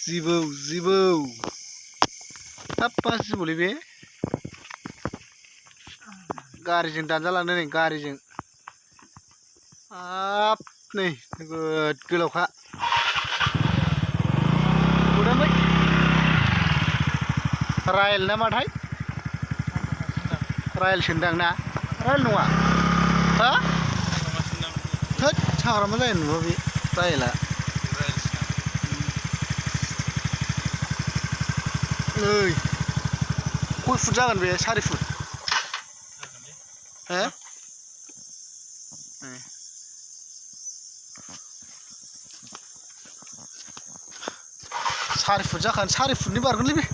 जिबौ जिबौ हाब मा जिबौलै बे गारिजों दानजालांदों नै गारिजों हाब नै नोगोद गोलावखा नुदोंलै रायल ना माथाय रायल सोंदां ना रायल नङा हा थोद हाग्रामा जायो नुबा बे रायला नै खय फुट जागोन बे 4 फुट हो 4 फुट जाखागोन 4 फुटनि बारगोनलै बे